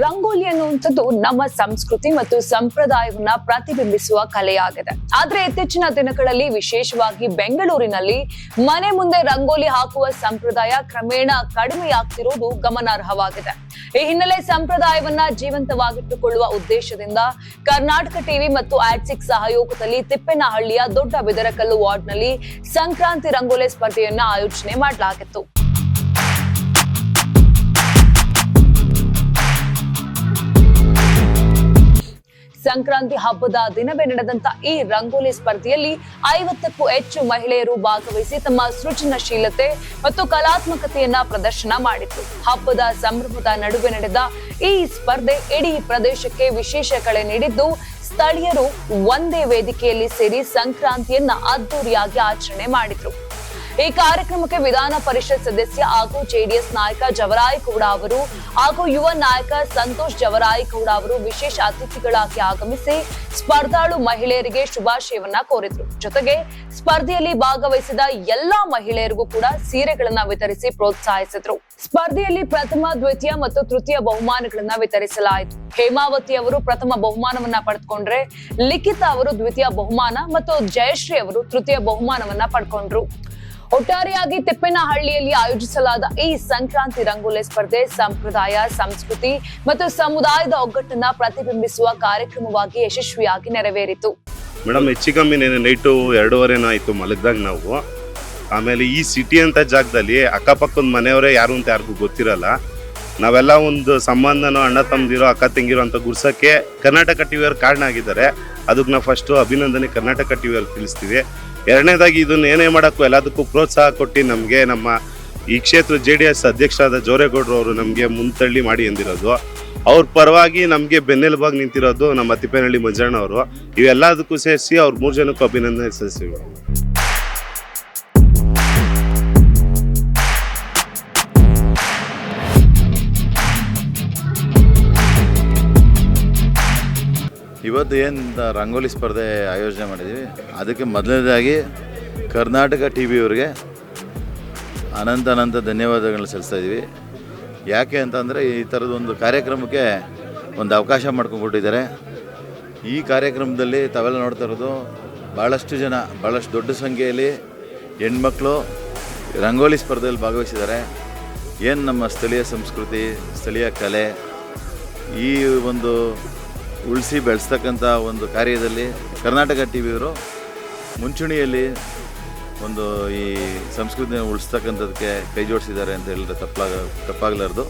ರಂಗೋಲಿ ಅನ್ನುವಂಥದ್ದು ನಮ್ಮ ಸಂಸ್ಕೃತಿ ಮತ್ತು ಸಂಪ್ರದಾಯವನ್ನ ಪ್ರತಿಬಿಂಬಿಸುವ ಕಲೆಯಾಗಿದೆ. ಆದ್ರೆ ಇತ್ತೀಚಿನ ದಿನಗಳಲ್ಲಿ ವಿಶೇಷವಾಗಿ ಬೆಂಗಳೂರಿನಲ್ಲಿ ಮನೆ ಮುಂದೆ ರಂಗೋಲಿ ಹಾಕುವ ಸಂಪ್ರದಾಯ ಕ್ರಮೇಣ ಕಡಿಮೆಯಾಗ್ತಿರುವುದು ಗಮನಾರ್ಹವಾಗಿದೆ. ಈ ಹಿನ್ನೆಲೆ ಸಂಪ್ರದಾಯವನ್ನ ಜೀವಂತವಾಗಿಟ್ಟುಕೊಳ್ಳುವ ಉದ್ದೇಶದಿಂದ ಕರ್ನಾಟಕ ಟಿವಿ ಮತ್ತು ಆಡ್ಸಿಕ್ ಸಹಯೋಗದಲ್ಲಿ ತಿಪ್ಪೇನಹಳ್ಳಿಯ ದೊಡ್ಡ ಬಿದರಕಲ್ಲು ವಾರ್ಡ್ನಲ್ಲಿ ಸಂಕ್ರಾಂತಿ ರಂಗೋಲಿ ಸ್ಪರ್ಧೆಯನ್ನ ಆಯೋಜನೆ ಮಾಡಲಾಗಿತ್ತು. ಸಂಕ್ರಾಂತಿ ಹಬ್ಬದ ದಿನವೇ ನಡೆದಂತ ಈ ರಂಗೋಲಿ ಸ್ಪರ್ಧೆಯಲ್ಲಿ 50ಕ್ಕೂ ಹೆಚ್ಚು ಮಹಿಳೆಯರು ಭಾಗವಹಿಸಿ ತಮ್ಮ ಸೃಜನಶೀಲತೆ ಮತ್ತು ಕಲಾತ್ಮಕತೆಯನ್ನ ಪ್ರದರ್ಶನ ಮಾಡಿದ್ರು. ಹಬ್ಬದ ಸಂಭ್ರಮದ ನಡುವೆ ನಡೆದ ಈ ಸ್ಪರ್ಧೆ ಇಡೀ ಪ್ರದೇಶಕ್ಕೆ ವಿಶೇಷ ಕಳೆ ನೀಡಿದ್ದು, ಸ್ಥಳೀಯರು ಒಂದೇ ವೇದಿಕೆಯಲ್ಲಿ ಸೇರಿ ಸಂಕ್ರಾಂತಿಯನ್ನ ಅದ್ದೂರಿಯಾಗಿ ಆಚರಣೆ ಮಾಡಿದ್ರು. ಈ ಕಾರ್ಯಕ್ರಮಕ್ಕೆ ವಿಧಾನ ಪರಿಷತ್ ಸದಸ್ಯ ಹಾಗೂ ಜೆಡಿಎಸ್ ನಾಯಕ ಜವರಾಯಗೌಡ ಅವರು ಹಾಗೂ ಯುವ ನಾಯಕ ಸಂತೋಷ್ ಜವರಾಯಗೌಡ ಅವರು ವಿಶೇಷ ಅತಿಥಿಗಳಾಗಿ ಆಗಮಿಸಿ ಸ್ಪರ್ಧಾಳು ಮಹಿಳೆಯರಿಗೆ ಶುಭಾಶಯವನ್ನ ಕೋರಿದ್ರು. ಜೊತೆಗೆ ಸ್ಪರ್ಧೆಯಲ್ಲಿ ಭಾಗವಹಿಸಿದ ಎಲ್ಲಾ ಮಹಿಳೆಯರಿಗೂ ಕೂಡ ಸೀರೆಗಳನ್ನ ವಿತರಿಸಿ ಪ್ರೋತ್ಸಾಹಿಸಿದ್ರು. ಸ್ಪರ್ಧೆಯಲ್ಲಿ ಪ್ರಥಮ, ದ್ವಿತೀಯ ಮತ್ತು ತೃತೀಯ ಬಹುಮಾನಗಳನ್ನ ವಿತರಿಸಲಾಯಿತು. ಹೇಮಾವತಿ ಅವರು ಪ್ರಥಮ ಬಹುಮಾನವನ್ನ ಪಡೆದುಕೊಂಡ್ರೆ, ಲಿಖಿತ ಅವರು ದ್ವಿತೀಯ ಬಹುಮಾನ ಮತ್ತು ಜಯಶ್ರೀ ಅವರು ತೃತೀಯ ಬಹುಮಾನವನ್ನ ಪಡ್ಕೊಂಡ್ರು. ಒಟ್ಟಾರೆಯಾಗಿ ತಿಪ್ಪೇನಹಳ್ಳಿಯಲ್ಲಿ ಆಯೋಜಿಸಲಾದ ಈ ಸಂಕ್ರಾಂತಿ ರಂಗೋಲಿ ಸ್ಪರ್ಧೆ ಸಂಪ್ರದಾಯ, ಸಂಸ್ಕೃತಿ ಮತ್ತು ಸಮುದಾಯದ ಒಗ್ಗಟ್ಟನ್ನ ಪ್ರತಿಬಿಂಬಿಸುವ ಕಾರ್ಯಕ್ರಮವಾಗಿ ಯಶಸ್ವಿಯಾಗಿ ನೆರವೇರಿತು. ಮೇಡಮ್, ಹೆಚ್ಚು ಕಮ್ಮಿ ನೈಟು 2:30 ಆಯ್ತು ಮಲಗ್ದಾಗ ನಾವು. ಆಮೇಲೆ ಈ ಸಿಟಿ ಅಂತ ಜಾಗದಲ್ಲಿ ಅಕ್ಕಪಕ್ಕದ ಮನೆಯವರೇ ಯಾರು ಅಂತ ಯಾರಿಗೂ ಗೊತ್ತಿರಲ್ಲ. ನಾವೆಲ್ಲ ಒಂದು ಸಂಬಂಧನೋ ಅಣ್ಣ ತಮ್ಮದಿರೋ ಅಕ್ಕ ತಂಗಿರೋ ಅಂತ ಗುರ್ಸಕ್ಕೆ ಕರ್ನಾಟಕ ಟಿವಿಯವ್ರು ಕಾರಣ ಆಗಿದ್ದಾರೆ. ಅದಕ್ಕೆ ನಾವು ಫಸ್ಟು ಅಭಿನಂದನೆ ಕರ್ನಾಟಕ ಟಿವಿಯವ್ರು ತಿಳಿಸ್ತೀವಿ. ಎರಡನೇದಾಗಿ ಇದನ್ನ ಏನೇ ಮಾಡೋಕ್ಕೂ ಎಲ್ಲದಕ್ಕೂ ಪ್ರೋತ್ಸಾಹ ಕೊಟ್ಟು ನಮಗೆ ನಮ್ಮ ಈ ಕ್ಷೇತ್ರ JDS ಅಧ್ಯಕ್ಷರಾದ ಜೋರೇಗೌಡರು ಅವರು ನಮಗೆ ಮುಂತಳ್ಳಿ ಮಾಡಿ ಎಂದಿರೋದು, ಅವ್ರ ಪರವಾಗಿ ನಮಗೆ ಬೆನ್ನೆಲುಬಾಗಿ ನಿಂತಿರೋದು ನಮ್ಮ ತಿಪ್ಪೇನಹಳ್ಳಿ ಮಂಜಣ್ಣ ಅವರು. ಇವೆಲ್ಲದಕ್ಕೂ ಸೇರಿಸಿ ಅವ್ರ 3 ಜನಕ್ಕೂ ಅಭಿನಂದನೆ ಸಲ್ಲಿಸ್ತೀವಿ. ಇವತ್ತು ಏನು ರಂಗೋಲಿ ಸ್ಪರ್ಧೆ ಆಯೋಜನೆ ಮಾಡಿದ್ದೀವಿ, ಅದಕ್ಕೆ ಮೊದಲನೇದಾಗಿ ಕರ್ನಾಟಕ ಟಿವಿಯವ್ರಿಗೆ ಅನಂತ ಧನ್ಯವಾದಗಳನ್ನ ಸಲ್ಲಿಸ್ತಾ ಇದ್ದೀವಿ. ಯಾಕೆ ಅಂತಂದರೆ ಈ ಥರದೊಂದು ಕಾರ್ಯಕ್ರಮಕ್ಕೆ ಒಂದು ಅವಕಾಶ ಮಾಡ್ಕೊಂಡ್ಬಿಟ್ಟಿದ್ದಾರೆ. ಈ ಕಾರ್ಯಕ್ರಮದಲ್ಲಿ ತಾವೆಲ್ಲ ನೋಡ್ತಾ ಇರೋದು ಭಾಳಷ್ಟು ದೊಡ್ಡ ಸಂಖ್ಯೆಯಲ್ಲಿ ಹೆಣ್ಮಕ್ಳು ರಂಗೋಲಿ ಸ್ಪರ್ಧೆಯಲ್ಲಿ ಭಾಗವಹಿಸಿದ್ದಾರೆ. ಏನು ನಮ್ಮ ಸ್ಥಳೀಯ ಸಂಸ್ಕೃತಿ, ಸ್ಥಳೀಯ ಕಲೆ ಈ ಒಂದು ಉಳಿಸಿ ಬೆಳೆಸ್ತಕ್ಕಂಥ ಒಂದು ಕಾರ್ಯದಲ್ಲಿ ಕರ್ನಾಟಕ ಟಿವಿಯವರು ಮುಂಚೂಣಿಯಲ್ಲಿ ಒಂದು ಈ ಸಂಸ್ಕೃತಿನ ಉಳಿಸ್ತಕ್ಕಂಥದ್ದಕ್ಕೆ ಕೈ ಜೋಡಿಸಿದ್ದಾರೆ ಅಂತ ಹೇಳಿದ್ರೆ ತಪ್ಪಾಗಲಾರ್ದು.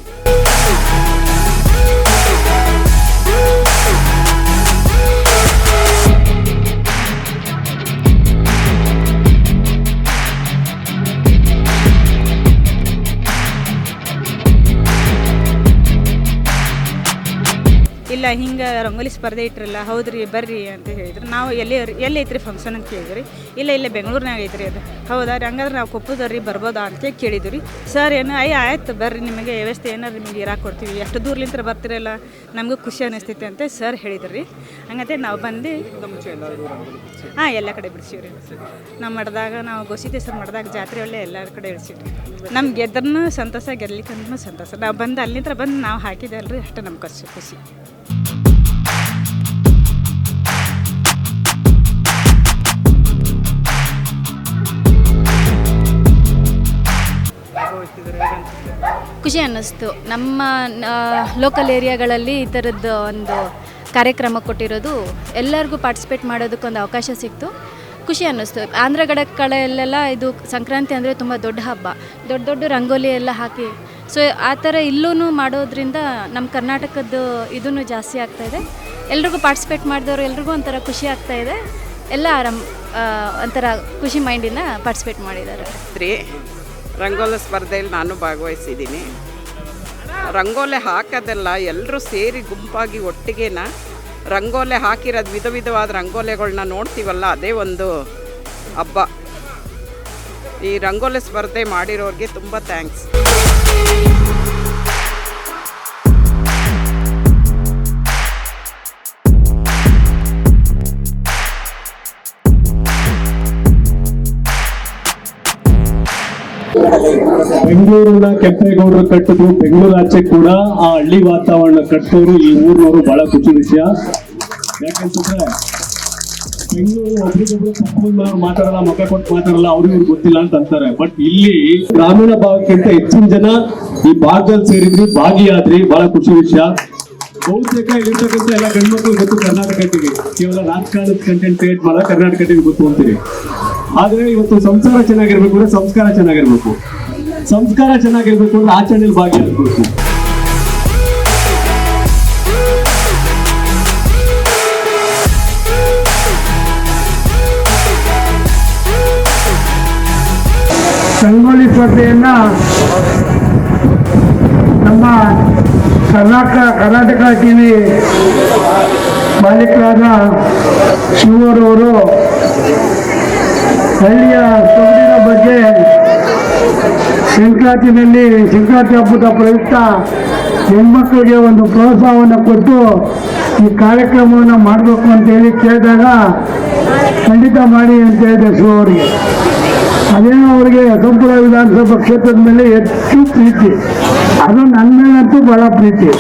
ಇಲ್ಲ ಹಿಂಗೆ ರಂಗೋಲಿ ಸ್ಪರ್ಧೆ ಇಟ್ಟಿರಲ್ಲ, ಹೌದ್ರಿ ಬರ್ರಿ ಅಂತ ಹೇಳಿದ್ರು. ನಾವು ಎಲ್ಲಿ ಐತ್ರಿ ಫಂಕ್ಷನ್ ಅಂತ ಕೇಳಿದ್ರಿ. ಇಲ್ಲ ಬೆಂಗಳೂರಿನಾಗ ಐತ್ರಿ ಅದು. ಹೌದಾ ರೀ, ಹಂಗಾದ್ರೆ ನಾವು ಕೊಪ್ಪದವ್ರಿ ಬರ್ಬೋದಾ ಅಂತ ಕೇಳಿದ್ವಿ ರೀ. ಸರ್ ಏನು ಆಯ್ತು ಬರ್ರಿ, ನಿಮಗೆ ವ್ಯವಸ್ಥೆ ಏನಾರು ನಿಮಗೆ ಇರಾಕ್ ಕೊಡ್ತೀವಿ, ಎಷ್ಟು ದೂರ್ಲಿಂತ್ರ ಬರ್ತಿರಲ್ಲ, ನಮಗೂ ಖುಷಿ ಅನ್ನಿಸ್ತೈತೆ ಅಂತ ಸರ್ ಹೇಳಿದ್ರು ರೀ. ಹಂಗಂತೆ ನಾವು ಬಂದು ಎಲ್ಲ ಕಡೆ ಬಿಡಿಸಿವಿ ರೀ. ನಮ್ಮ ಮಠದಾಗ ನಾವು ಗೋಸಿದೇಶ್ವರ ಮಠದಾಗ ಜಾತ್ರೆ ಒಳ್ಳೆ ಎಲ್ಲ ಕಡೆ ಬಿಡಿಸಿವಿ ರೀ. ನಮ್ಗೆ ಗೆದ್ರೂ ಸಂತೋಷ, ಗೆದ್ಲಿಕ್ಕಂದ್ರೂ ಸಂತೋಷ. ನಾವು ಬಂದು ಅಲ್ಲಿಂದ ಬಂದು ನಾವು ಹಾಕಿದೆ ಅಲ್ರಿ, ಅಷ್ಟೇ ನಮ್ಗೆ ಖುಷಿ. ಖುಷಿ ಅನ್ನಿಸ್ತು. ನಮ್ಮ ಲೋಕಲ್ ಏರಿಯಾಗಳಲ್ಲಿ ಈ ಥರದ್ದು ಒಂದು ಕಾರ್ಯಕ್ರಮ ಕೊಟ್ಟಿರೋದು ಎಲ್ಲರಿಗೂ ಪಾರ್ಟಿಸಿಪೇಟ್ ಮಾಡೋದಕ್ಕೊಂದು ಅವಕಾಶ ಸಿಕ್ತು. ಖುಷಿ ಅನ್ನಿಸ್ತು. ಆಂಧ್ರ ಕಡೆಯಲ್ಲೆಲ್ಲ ಇದು ಸಂಕ್ರಾಂತಿ ಅಂದರೆ ತುಂಬ ದೊಡ್ಡ ಹಬ್ಬ, ದೊಡ್ಡ ರಂಗೋಲಿ ಎಲ್ಲ ಹಾಕಿ. ಸೊ ಆ ಥರ ಇಲ್ಲೂ ಮಾಡೋದ್ರಿಂದ ನಮ್ಮ ಕರ್ನಾಟಕದ್ದು ಇದೂ ಜಾಸ್ತಿ ಆಗ್ತಾಯಿದೆ. ಎಲ್ರಿಗೂ ಪಾರ್ಟಿಸಿಪೇಟ್ ಮಾಡಿದವರು ಎಲ್ರಿಗೂ ಒಂಥರ ಖುಷಿ ಆಗ್ತಾಯಿದೆ. ಎಲ್ಲ ಒಂಥರ ಖುಷಿ ಮೈಂಡಿನ ಪಾರ್ಟಿಸಿಪೇಟ್ ಮಾಡಿದ್ದಾರೆ. ರಂಗೋಲಿ ಸ್ಪರ್ಧೆಯಲ್ಲಿ ನಾನು ಭಾಗವಹಿಸಿದ್ದೀನಿ. ರಂಗೋಲಿ ಹಾಕೋದೆಲ್ಲ ಎಲ್ಲರೂ ಸೇರಿ ಗುಂಪಾಗಿ ಒಟ್ಟಿಗೆನ ರಂಗೋಲಿ ಹಾಕಿರೋದು ವಿಧವಾದ ರಂಗೋಲಿಗಳನ್ನ ನೋಡ್ತೀವಲ್ಲ, ಅದೇ ಒಂದು ಹಬ್ಬ. ಈ ರಂಗೋಲಿ ಸ್ಪರ್ಧೆ ಮಾಡಿರೋರಿಗೆ ತುಂಬ ಥ್ಯಾಂಕ್ಸ್. ಬೆಂಗಳೂರನ್ನ ಕೆಂಪೇಗೌಡರು ಕಟ್ಟಿದ್ರು, ಬೆಂಗಳೂರು ಆಚೆ ಕೂಡ ಆ ಹಳ್ಳಿ ವಾತಾವರಣ ಕಟ್ಟೋರು ಈ ಊರಿನವರು ಬಹಳ ಖುಷಿ ವಿಷಯ. ಯಾಕಂತಂದ್ರೆ ಬೆಂಗಳೂರು ಒಬ್ರಿಗೊಬ್ರು ಪಕ್ಕದವ್ರು ಮಾತಾಡಲ್ಲ, ಮುಖ ಕೊಟ್ಟು ಮಾತಾಡಲ್ಲ, ಅವ್ರಿಗೂ ಗೊತ್ತಿಲ್ಲ ಅಂತ ಅಂತಾರೆ. ಬಟ್ ಇಲ್ಲಿ ಗ್ರಾಮೀಣ ಭಾಗಕ್ಕಿಂತ ಹೆಚ್ಚಿನ ಜನ ಈ ಭಾಗದಲ್ಲಿ ಸೇರಿದ್ರಿ, ಭಾಗಿಯಾದ್ರಿ, ಬಹಳ ಖುಷಿ ವಿಷಯ. ಬಹುತೇಕ ಇಲ್ಲಿರ್ತಕ್ಕಂಥ ಎಲ್ಲ ಗಂಡ್ಮಕ್ಳು ಗೊತ್ತು ಕರ್ನಾಟಕ ಟಿವಿ, ಕೇವಲ ರಾಜಕಾರಣದ ಕಂಟೆಂಟ್ ಕ್ರಿಯೇಟ್ ಮಾಡೋ ಕರ್ನಾಟಕ ಟಿವಿ ಗೊತ್ತು ಅಂತೀರಿ. ಆದ್ರೆ ಇವತ್ತು ಸಂಸಾರ ಚೆನ್ನಾಗಿರ್ಬೇಕು ಅಂದ್ರೆ ಸಂಸ್ಕಾರ ಚೆನ್ನಾಗಿರ್ಬೇಕು, ಸಂಸ್ಕಾರ ಚೆನ್ನಾಗಿರ್ಬೇಕು ಅಂದ್ರೆ ಆಚರಣೆಯಲ್ಲಿ ಭಾಗಿಯಾಗಬೇಕು. ರಂಗೋಲಿ ಸ್ಪರ್ಧೆಯನ್ನ ನಮ್ಮ ಕರ್ನಾಟಕ ಟಿವಿ ಮಾಲೀಕರಾದ ಶಿವರವರು ಹಳ್ಳಿಯ ಸೊಗಡಿನ ಬಗ್ಗೆ ಸಂಕ್ರಾಂತಿ ಹಬ್ಬದ ಪ್ರಯುಕ್ತ ಹೆಣ್ಮಕ್ಳಿಗೆ ಒಂದು ಪ್ರೋತ್ಸಾಹವನ್ನು ಕೊಟ್ಟು ಈ ಕಾರ್ಯಕ್ರಮವನ್ನು ಮಾಡಬೇಕು ಅಂತೇಳಿ ಕೇಳಿದಾಗ ಖಂಡಿತ ಮಾಡಿ ಅಂತ ಹೇಳಿದೆ ಶಿವರಿಗೆ. ಅದೇನೋ ಅವರಿಗೆ ಸಂಪುರ ವಿಧಾನಸಭಾ ಕ್ಷೇತ್ರದ ಮೇಲೆ ಹೆಚ್ಚು ಪ್ರೀತಿ, ಅದು ನನ್ನ ಮೇಲಂತೂ ಬಹಳ ಪ್ರೀತಿ.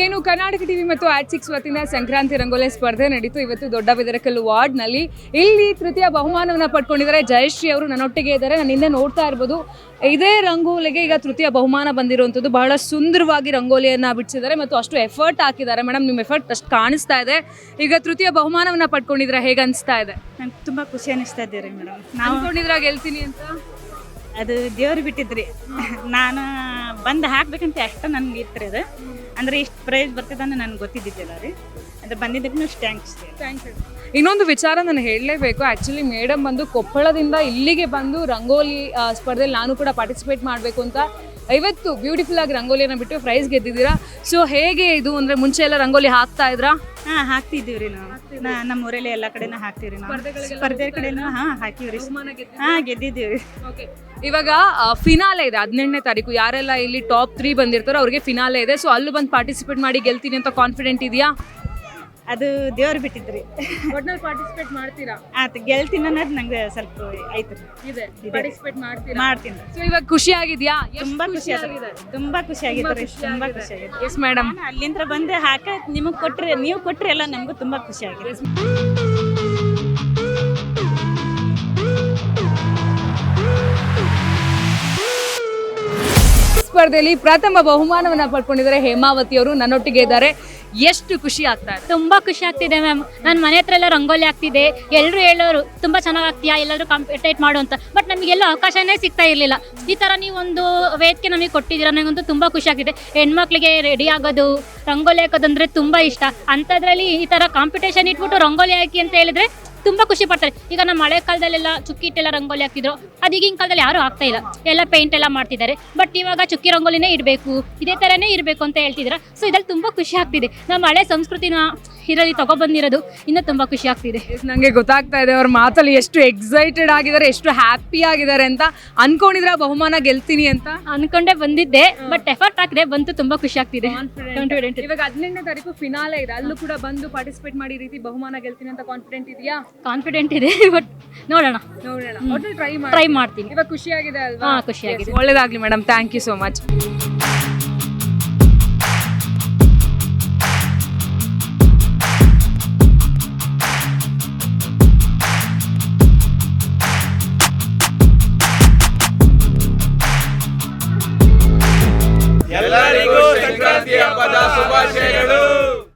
ಏನು ಕರ್ನಾಟಕ ಟಿವಿ ಮತ್ತು ಆಟ್6 ವತಿಯಿಂದ ಸಂಕ್ರಾಂತಿ ರಂಗೋಲಿ ಸ್ಪರ್ಧೆ ನಡೀತು ಇವತ್ತು ದೊಡ್ಡಬೆದರಕಲ್ಲು ವಾರ್ಡ್ನಲ್ಲಿ. ಇಲ್ಲಿ ತೃತೀಯ ಬಹುಮಾನವನ್ನು ಪಡ್ಕೊಂಡಿದ್ದಾರೆ ಜಯಶ್ರೀ ಅವರು, ನನ್ನೊಟ್ಟಿಗೆ ಇದ್ದಾರೆ. ನಾನು ಹಿಂದೆ ನೋಡ್ತಾ ಇರ್ಬೋದು, ಇದೇ ರಂಗೋಲಿಗೆ ಈಗ ತೃತೀಯ ಬಹುಮಾನ ಬಂದಿರುವಂಥದ್ದು. ಬಹಳ ಸುಂದರವಾಗಿ ರಂಗೋಲಿಯನ್ನು ಬಿಡಿಸಿದ್ದಾರೆ ಮತ್ತು ಅಷ್ಟು ಎಫರ್ಟ್ ಹಾಕಿದ್ದಾರೆ. ಮೇಡಮ್, ನಿಮ್ಮ ಎಫರ್ಟ್ ಅಷ್ಟು ಕಾಣಿಸ್ತಾ ಇದೆ. ಈಗ ತೃತೀಯ ಬಹುಮಾನವನ್ನು ಪಡ್ಕೊಂಡಿದ್ರೆ ಹೇಗೆ ಅನಿಸ್ತಾ ಇದೆ? ನಂಗೆ ತುಂಬ ಖುಷಿ ಅನ್ನಿಸ್ತಾ ಇದ್ದೀರಿ ಮೇಡಮ್. ನಾವು ಅನ್ಕೊಂಡಿದ್ರೆ ಗೆಲ್ತೀನಿ ಅಂತ? ಅದು ದೇವ್ರು ಬಿಟ್ಟಿದ್ರಿ, ನಾನು ಬಂದು ಹಾಕ್ಬೇಕಂತ ಅಷ್ಟು ನನಗೆ ಇತ್ತು ಅದು. ಅಂದರೆ ಇಷ್ಟು ಪ್ರೈಸ್ ಬರ್ತದೆ ಅಂತ ನನಗೆ ಗೊತ್ತಿದ್ದಿದ್ದಿಲ್ಲ ರೀ. ಅದು ಬಂದಿದ್ದಕ್ಕೂ ಥ್ಯಾಂಕ್ಸ್. ಇನ್ನೊಂದು ವಿಚಾರ ನಾನು ಹೇಳಲೇಬೇಕು. ಆ್ಯಕ್ಚುಲಿ ಮೇಡಮ್ ಬಂದು ಕೊಪ್ಪಳದಿಂದ ಇಲ್ಲಿಗೆ ಬಂದು ರಂಗೋಲಿ ಸ್ಪರ್ಧೆಯಲ್ಲಿ ನಾನು ಕೂಡ ಪಾರ್ಟಿಸಿಪೇಟ್ ಮಾಡಬೇಕು ಅಂತ ಇವತ್ತು ಬ್ಯೂಟಿಫುಲ್ ಆಗಿ ರಂಗೋಲಿಯನ್ನು ಬಿಟ್ಟು ಪ್ರೈಸ್ ಗೆದ್ದಿದ್ದೀರಾ. ಸೊ ಹೇಗೆ ಇದು ಅಂದರೆ ಮುಂಚೆ ಎಲ್ಲ ರಂಗೋಲಿ ಹಾಕ್ತಾ ಇದ್ರಾ? ಹಾಂ, ಹಾಕ್ತಿದ್ದೀವಿ ರೀ ನಾವು. ನಮ್ಮ ಊರಲ್ಲಿ ಎಲ್ಲ ಕಡೆನೂ ಹಾಕ್ತೀವಿ ನಾವು. ಸ್ಪರ್ಧೆ ಕಡೆನೂ ಹಾಕಿವಿ ರೀ. ಗೆದ್ದಿದ್ದೀವಿ ರೀ. ಓಕೆ, ಇವಾಗ ಫಿನಾಲೆ ಇದೆ 18ನೇ ತಾರೀಕು. ಯಾರೆಲ್ಲ ಇಲ್ಲಿ ಟಾಪ್ 3 ಬಂದಿರ್ತಾರೋ ಅವ್ರಿಗೆ ಫಿನಾಲೆ ಇದೆ. ಸೊ ಅಲ್ಲೂ ಬಂದು ಪಾರ್ಟಿಸಿಪೇಟ್ ಮಾಡಿ ಗೆಲ್ತೀನಿ ಅಂತ ಕಾನ್ಫಿಡೆಂಟ್ ಇದೆಯಾ? ಅದು ದೇವ್ರು ಬಿಟ್ಟಿದ್ರಿ. ಒಟ್ನಲ್ಲಿ ಪಾರ್ಟಿಸಿಪೇಟ್ ಮಾಡ್ತೀರಾ? ಆಯ್ತು, ಗೆಲ್ತೀನಿ ಅನ್ನೋದು ನಂಗೆ ಸ್ವಲ್ಪ ಆಯ್ತು ಇದೆ. ಪಾರ್ಟಿಸಿಪೇಟ್ ಮಾಡ್ತೀನಿ. ಸೊ ಇವಾಗ ಖುಷಿ ಆಗಿದೆಯಾ? ತುಂಬಾ ಖುಷಿ ಆಗಿದೆ. ತುಂಬಾ ಖುಷಿ ಆಗಿದೆ ರೀ. ತುಂಬಾ ಖುಷಿ ಆಗಿದೆ. ಎಸ್ ಮೇಡಮ್, ಅಲ್ಲಿಂದ ಬಂದು ನಿಮಗೆ ಕೊಟ್ರೆ, ನೀವು ಕೊಟ್ರೆ ಎಲ್ಲ ನಮಗೂ ತುಂಬಾ ಖುಷಿ ಆಗಿದೆ. ಸ್ಪರ್ಧೆಯಲ್ಲಿ ಪ್ರಥಮ ಬಹುಮಾನವನ್ನ ಪಡ್ಕೊಂಡಿದ್ದಾರೆ ಹೇಮಾವತಿ ಅವರು, ನನ್ನೊಟ್ಟಿಗೆ ಇದ್ದಾರೆ. ಎಷ್ಟು ಖುಷಿ ಆಗ್ತಾ ಇದೆ? ತುಂಬಾ ಖುಷಿ ಆಗ್ತಿದೆ ಮ್ಯಾಮ್. ನಾನು ಮನೆ ಹತ್ರ ಎಲ್ಲ ರಂಗೋಲಿ ಆಗ್ತಿದೆ, ಎಲ್ಲರೂ ಹೇಳೋರು ತುಂಬಾ ಚೆನ್ನಾಗಿ ಆಗ್ತೀಯಾ, ಎಲ್ಲರೂ ಕಾಂಪಿಟೇಟ್ ಮಾಡು ಅಂತ. ಬಟ್ ನಮಗೆಲ್ಲೂ ಅವಕಾಶನೇ ಸಿಗ್ತಾ ಇರಲಿಲ್ಲ. ಈ ಥರ ನೀವು ಒಂದು ವೇದಿಕೆ ನಮಗೆ ಕೊಟ್ಟಿದ್ದೀರಾ, ನನಗಂತೂ ತುಂಬ ಖುಷಿ ಆಗ್ತಿದೆ. ಹೆಣ್ಮಕ್ಳಿಗೆ ರೆಡಿ ಆಗೋದು, ರಂಗೋಲಿ ಹಾಕೋದಂದ್ರೆ ತುಂಬ ಇಷ್ಟ. ಅಂಥದ್ರಲ್ಲಿ ಈ ಥರ ಕಾಂಪಿಟೇಷನ್ ಇಟ್ಬಿಟ್ಟು ರಂಗೋಲಿ ಹಾಕಿ ಅಂತ ಹೇಳಿದ್ರೆ ತುಂಬ ಖುಷಿ ಪಡ್ತಾರೆ. ಈಗ ನಮ್ಮ ಹಳೆ ಕಾಲದಲ್ಲೆಲ್ಲ ಚುಕ್ಕಿ ಇಟ್ಟೆಲ್ಲ ರಂಗೋಲಿ ಹಾಕ್ತಿದ್ರು, ಅದು ಈಗಿನ ಕಾಲದಲ್ಲಿ ಯಾರೂ ಆಗ್ತಾ ಇಲ್ಲ, ಎಲ್ಲ ಪೇಂಟ್ ಎಲ್ಲ ಮಾಡ್ತಿದ್ದಾರೆ. ಬಟ್ ಇವಾಗ ಚುಕ್ಕಿ ರಂಗೋಲಿನೇ ಇಡಬೇಕು, ಇದೇ ಥರನೇ ಇರಬೇಕು ಅಂತ ಹೇಳ್ತಿದ್ದಾರೆ. ಸೊ ಇದ್ರಲ್ಲಿ ತುಂಬ ಖುಷಿ ಆಗ್ತಿದೆ. ನಮ್ಮ ಹಳೆ ಸಂಸ್ಕೃತಿನ ಇದರಲ್ಲಿ ತಗೊಬಂದಿರೋದು ಇನ್ನೂ ತುಂಬ ಖುಷಿ ಆಗ್ತಿದೆ. ನನಗೆ ಗೊತ್ತಾಗ್ತಾ ಇದೆ ಅವ್ರ ಮಾತಲ್ಲಿ ಎಷ್ಟು ಎಕ್ಸೈಟೆಡ್ ಆಗಿದ್ದಾರೆ, ಎಷ್ಟು ಹ್ಯಾಪಿ ಆಗಿದ್ದಾರೆ ಅಂತ. ಅನ್ಕೊಂಡಿದ್ರೆ ಬಹುಮಾನ ಗೆಲ್ತೀನಿ ಅಂತ ಅನ್ಕೊಂಡೇ ಬಂದಿದ್ದೆ, ಬಟ್ ಎಫರ್ಟ್ ಹಾಕಿದೆ, ಬಂತು. ತುಂಬ ಖುಷಿ ಆಗ್ತಿದೆ. ಕಾನ್ಫಿಡೆಂಟ್. ಇವಾಗ 18ನೇ ತಾರೀಕು ಫಿನಾಲೆ ಇದೆ, ಅಲ್ಲೂ ಕೂಡ ಬಂದು ಪಾರ್ಟಿಸಿಪೇಟ್ ಮಾಡಿ ಈ ರೀತಿ ಬಹುಮಾನ ಗೆಲ್ತೀನಿ ಅಂತ ಕಾನ್ಫಿಡೆಂಟ್ ಇದೆಯಾ? ಕಾನ್ಫಿಡೆಂಟ್ ಇದೆ, ಬಟ್ ನೋಡೋಣ. ಒಟ್ಟು ಟ್ರೈ ಮಾಡ್ತೀನಿ. ಇವಾಗ ಖುಷಿ ಆಗಿದೆ ಅಲ್ವಾ? ಹಾಂ, ಖುಷಿ ಆಗಿದೆ. ಒಳ್ಳೇದಾಗ್ಲಿ madam, thank you so much. ಎಲ್ಲರಿಗೂ ಸಂಕ್ರಾಂತಿ ಹಬ್ಬದ ಶುಭಾಶಯಗಳು.